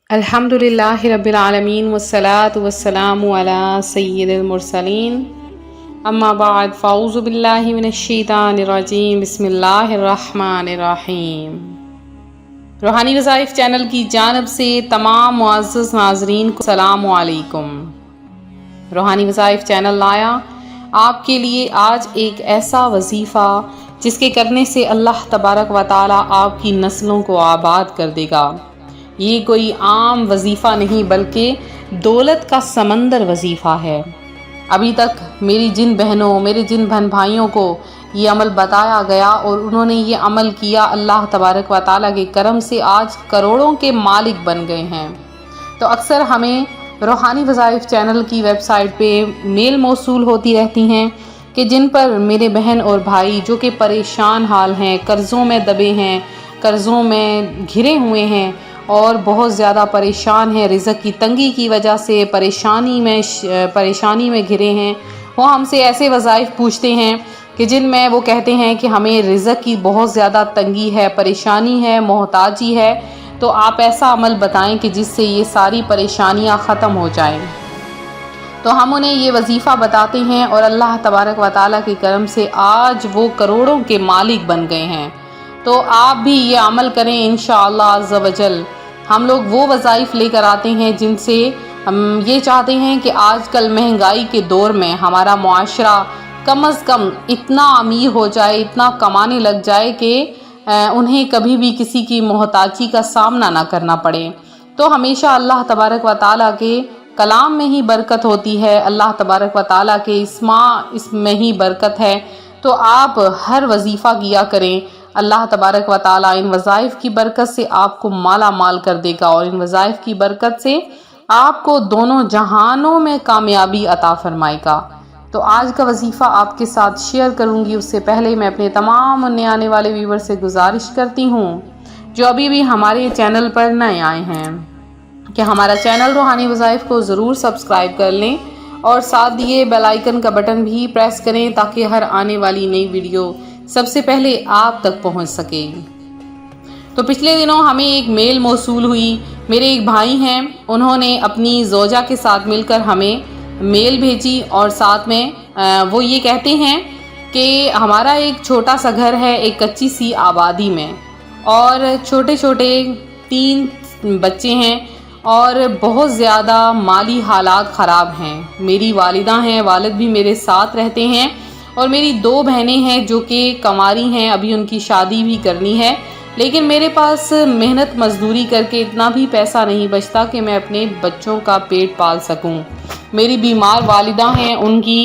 الحمدللہ رب العالمین والصلاة والسلام علی سید المرسلین اما بعد فاعوذ باللہ من الشیطان الرجیم بسم اللہ الرحمن الرحیم۔ روحانی وظائف چینل کی جانب سے تمام معزز ناظرین کو السلام علیکم۔ روحانی وظائف چینل لایا آپ کے لیے آج ایک ایسا وظیفہ جس کے کرنے سے اللہ تبارک و تعالی آپ کی نسلوں کو آباد کر دے گا۔ یہ کوئی عام وظیفہ نہیں بلکہ دولت کا سمندر وظیفہ ہے۔ ابھی تک میری جن بہنوں میرے جن بہن بھائیوں کو یہ عمل بتایا گیا اور انہوں نے یہ عمل کیا، اللہ تبارک و تعالیٰ کے کرم سے آج کروڑوں کے مالک بن گئے ہیں۔ تو اکثر ہمیں روحانی وظائف چینل کی ویب سائٹ پہ میل موصول ہوتی رہتی ہیں کہ جن پر میرے بہن اور بھائی جو کہ پریشان حال ہیں، قرضوں میں دبے ہیں، قرضوں میں گھرے ہوئے ہیں اور بہت زیادہ پریشان ہیں، رزق کی تنگی کی وجہ سے پریشانی میں گھرے ہیں، وہ ہم سے ایسے وظائف پوچھتے ہیں کہ جن میں وہ کہتے ہیں کہ ہمیں رزق کی بہت زیادہ تنگی ہے، پریشانی ہے، محتاجی ہے، تو آپ ایسا عمل بتائیں کہ جس سے یہ ساری پریشانیاں ختم ہو جائیں۔ تو ہم انہیں یہ وظیفہ بتاتے ہیں اور اللہ تبارک و تعالیٰ کے کرم سے آج وہ کروڑوں کے مالک بن گئے ہیں۔ تو آپ بھی یہ عمل کریں انشاءاللہ عز و جل۔ ہم لوگ وہ وظائف لے کر آتے ہیں جن سے ہم یہ چاہتے ہیں کہ آج کل مہنگائی کے دور میں ہمارا معاشرہ کم از کم اتنا امیر ہو جائے، اتنا کمانے لگ جائے کہ انہیں کبھی بھی کسی کی محتاجی کا سامنا نہ کرنا پڑے۔ تو ہمیشہ اللہ تبارک و تعالیٰ کے کلام میں ہی برکت ہوتی ہے، اللہ تبارک و تعالیٰ کے اس میں ہی برکت ہے۔ تو آپ ہر وظیفہ کیا کریں، اللہ تبارک و تعالیٰ ان وظائف کی برکت سے آپ کو مالا مال کر دے گا اور ان وظائف کی برکت سے آپ کو دونوں جہانوں میں کامیابی عطا فرمائے گا۔ تو آج کا وظیفہ آپ کے ساتھ شیئر کروں گی، اس سے پہلے میں اپنے تمام نئے آنے والے ویور سے گزارش کرتی ہوں جو ابھی بھی ہمارے چینل پر نئے آئے ہیں کہ ہمارا چینل روحانی وظائف کو ضرور سبسکرائب کر لیں اور ساتھ دیے بیل آئیکن کا بٹن بھی پریس کریں تاکہ ہر آنے والی نئی ویڈیو سب سے پہلے آپ تک پہنچ سکے۔ تو پچھلے دنوں ہمیں ایک میل موصول ہوئی، میرے ایک بھائی ہیں، انہوں نے اپنی زوجہ کے ساتھ مل کر ہمیں میل بھیجی اور ساتھ میں وہ یہ کہتے ہیں کہ ہمارا ایک چھوٹا سا گھر ہے ایک کچی سی آبادی میں اور چھوٹے چھوٹے 3 بچے ہیں اور بہت زیادہ مالی حالات خراب ہیں۔ میری والدہ ہیں، والد بھی میرے ساتھ رہتے ہیں اور میری 2 بہنیں ہیں جو کہ کنواری ہیں، ابھی ان کی شادی بھی کرنی ہے، لیکن میرے پاس محنت مزدوری کر کے اتنا بھی پیسہ نہیں بچتا کہ میں اپنے بچوں کا پیٹ پال سکوں۔ میری بیمار والدہ ہیں، ان کی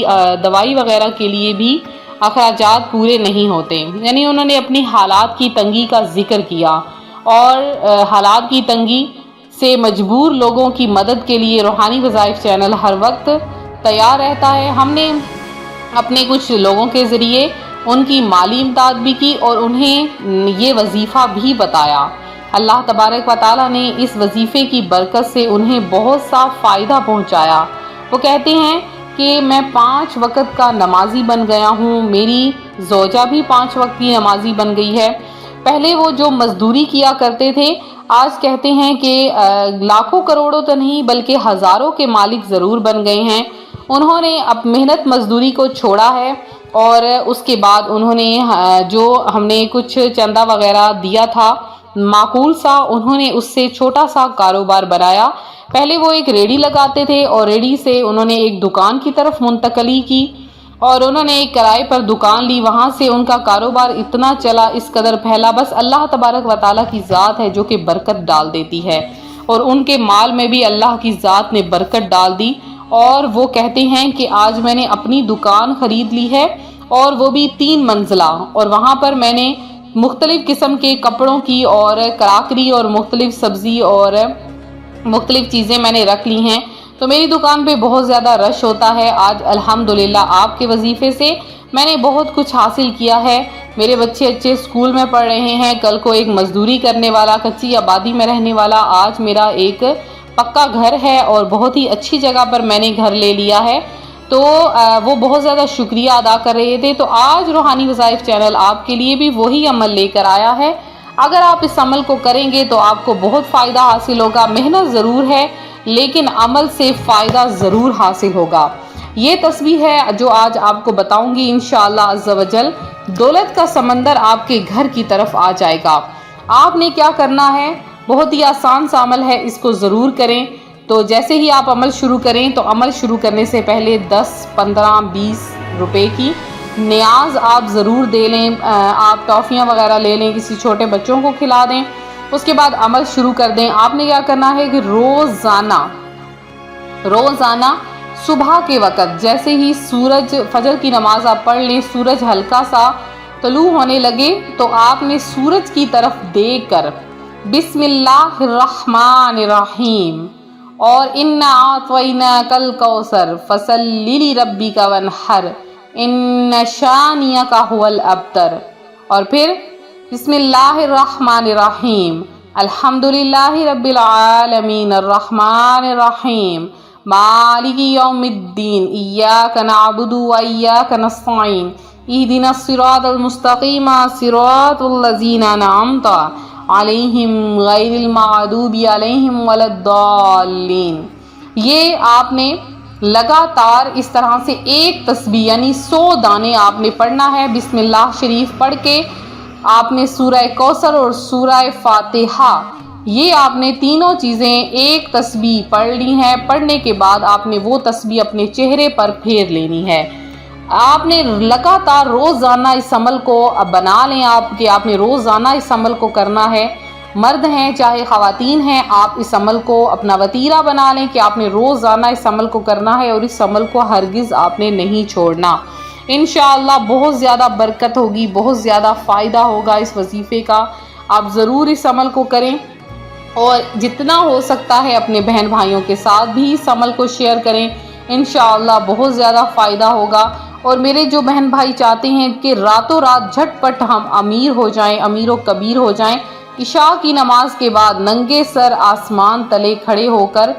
دوائی وغیرہ کے لیے بھی اخراجات پورے نہیں ہوتے، یعنی انہوں نے اپنی حالات کی تنگی کا ذکر کیا اور حالات کی تنگی سے مجبور لوگوں کی مدد کے لیے روحانی وظائف چینل ہر وقت تیار رہتا ہے۔ ہم نے اپنے کچھ لوگوں کے ذریعے ان کی مالی امداد بھی کی اور انہیں یہ وظیفہ بھی بتایا۔ اللہ تبارک و تعالیٰ نے اس وظیفے کی برکت سے انہیں بہت سا فائدہ پہنچایا۔ وہ کہتے ہیں کہ میں 5 وقت کا نمازی بن گیا ہوں، میری زوجہ بھی 5 وقت کی نمازی بن گئی ہے۔ پہلے وہ جو مزدوری کیا کرتے تھے، آج کہتے ہیں کہ لاکھوں کروڑوں تو نہیں بلکہ ہزاروں کے مالک ضرور بن گئے ہیں۔ انہوں نے اب محنت مزدوری کو چھوڑا ہے اور اس کے بعد انہوں نے جو ہم نے کچھ چندہ وغیرہ دیا تھا معقول سا، انہوں نے اس سے چھوٹا سا کاروبار بنایا۔ پہلے وہ ایک ریڑھی لگاتے تھے اور ریڑھی سے انہوں نے ایک دکان کی طرف منتقلی کی اور انہوں نے ایک کرائے پر دکان لی، وہاں سے ان کا کاروبار اتنا چلا، اس قدر پھیلا، بس اللہ تبارک و تعالیٰ کی ذات ہے جو کہ برکت ڈال دیتی ہے اور ان کے مال میں بھی اللہ کی ذات نے برکت ڈال دی۔ اور وہ کہتے ہیں کہ آج میں نے اپنی دکان خرید لی ہے اور وہ بھی 3 منزلہ، اور وہاں پر میں نے مختلف قسم کے کپڑوں کی اور کراکری اور مختلف سبزی اور مختلف چیزیں میں نے رکھ لی ہیں۔ تو میری دکان پہ بہت زیادہ رش ہوتا ہے۔ آج الحمدللہ آپ کے وظیفے سے میں نے بہت کچھ حاصل کیا ہے۔ میرے بچے اچھے اسکول میں پڑھ رہے ہیں، کل کو ایک مزدوری کرنے والا کچی آبادی میں رہنے والا آج میرا ایک پکا گھر ہے اور بہت ہی اچھی جگہ پر میں نے گھر لے لیا ہے۔ تو وہ بہت زیادہ شکریہ ادا کر رہے تھے۔ تو آج روحانی وظائف چینل آپ کے لیے بھی وہی عمل لے کر آیا ہے۔ اگر آپ اس عمل کو کریں گے تو آپ کو بہت فائدہ حاصل ہوگا. محنت ضرور ہے لیکن عمل سے فائدہ ضرور حاصل ہوگا. یہ تسبیح ہے جو آج آپ کو بتاؤں گی. انشاءاللہ عز و جل دولت کا سمندر آپ کے گھر کی طرف آ جائے گا. آپ نے کیا کرنا ہے، بہت ہی آسان سا عمل ہے، اس کو ضرور کریں. تو جیسے ہی آپ عمل شروع کریں تو عمل شروع کرنے سے پہلے 10 15 20 روپے کی نیاز آپ ضرور دے لیں. آپ ٹافیاں وغیرہ لے لیں، کسی چھوٹے بچوں کو کھلا دیں. اس کے بعد عمل شروع کر دیں. آپ نے کیا کرنا ہے کہ روزانہ صبح کے وقت جیسے ہی سورج فجر کی نماز آپ پڑھ لیں، سورج ہلکا سا طلوع ہونے لگے تو آپ نے سورج کی طرف دیکھ کر بسم اللہ الرحمن الرحیم اور انا اعطیناک الکوثر فصلی لربک وانحر ان شانئک ھو الابتر، اور پھر بسم اللہ الرحمن الرحیم الحمدللہ رب العالمین الرحمن الرحیم مالک یوم الدین ایاک نعبد و ایاک نستعین اہدنا الصراط المستقیم صراط الذین انعمت علیہم غیر المغضوب علیہم ولا الضالین. یہ آپ نے لگاتار اس طرح سے ایک تسبیح یعنی 100 دانے آپ نے پڑھنا ہے. بسم اللہ شریف پڑھ کے آپ نے سورہ کوثر اور سورہ فاتحہ یہ آپ نے تینوں چیزیں ایک تسبیح پڑھ لی ہیں. پڑھنے کے بعد آپ نے وہ تسبیح اپنے چہرے پر پھیر لینی ہے. آپ نے لگاتار روزانہ اس عمل کو بنا لیں آپ نے روزانہ اس عمل کو کرنا ہے. مرد ہیں چاہے خواتین ہیں، آپ اس عمل کو اپنا وتیرہ بنا لیں کہ آپ نے روزانہ اس عمل کو کرنا ہے اور اس عمل کو ہرگز آپ نے نہیں چھوڑنا. انشاءاللہ بہت زیادہ برکت ہوگی، بہت زیادہ فائدہ ہوگا اس وظیفے کا. آپ ضرور اس عمل کو کریں اور جتنا ہو سکتا ہے اپنے بہن بھائیوں کے ساتھ بھی اس عمل کو شیئر کریں. انشاءاللہ بہت زیادہ فائدہ ہوگا. اور میرے جو بہن بھائی چاہتے ہیں کہ راتوں رات جھٹ پٹ ہم امیر ہو جائیں، امیر و کبیر ہو جائیں، عشاء کی نماز کے بعد ننگے سر آسمان تلے کھڑے ہو کر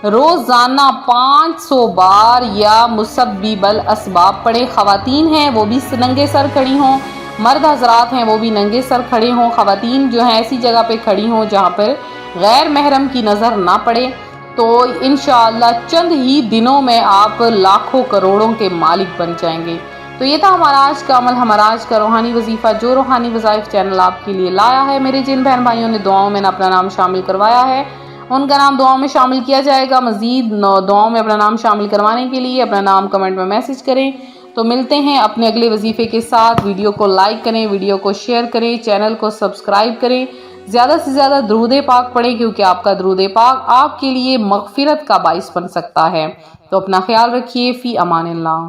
روزانہ 500 بار یا مسبب الاسباب پڑھیں. خواتین ہیں وہ بھی ننگے سر کھڑی ہوں، مرد حضرات ہیں وہ بھی ننگے سر کھڑے ہوں. خواتین جو ہیں ایسی جگہ پہ کھڑی ہوں جہاں پر غیر محرم کی نظر نہ پڑے. تو انشاءاللہ چند ہی دنوں میں آپ لاکھوں کروڑوں کے مالک بن جائیں گے. تو یہ تھا ہمارا آج کا عمل، ہمارا آج کا روحانی وظیفہ جو روحانی وظائف چینل آپ کے لیے لایا ہے. میرے جن بہن بھائیوں نے دعاؤں میں اپنا نام شامل کروایا ہے ان کا نام دعاؤں میں شامل کیا جائے گا. مزید دعاؤں میں اپنا نام شامل کروانے کے لیے اپنا نام کمنٹ میں میسج کریں. تو ملتے ہیں اپنے اگلے وظیفے کے ساتھ. ویڈیو کو لائک کریں، ویڈیو کو شیئر کریں، چینل کو سبسکرائب کریں، زیادہ سے زیادہ درود پاک پڑھیں کیونکہ آپ کا درود پاک آپ کے لیے مغفرت کا باعث بن سکتا ہے. تو اپنا خیال رکھیے. فی امان اللہ.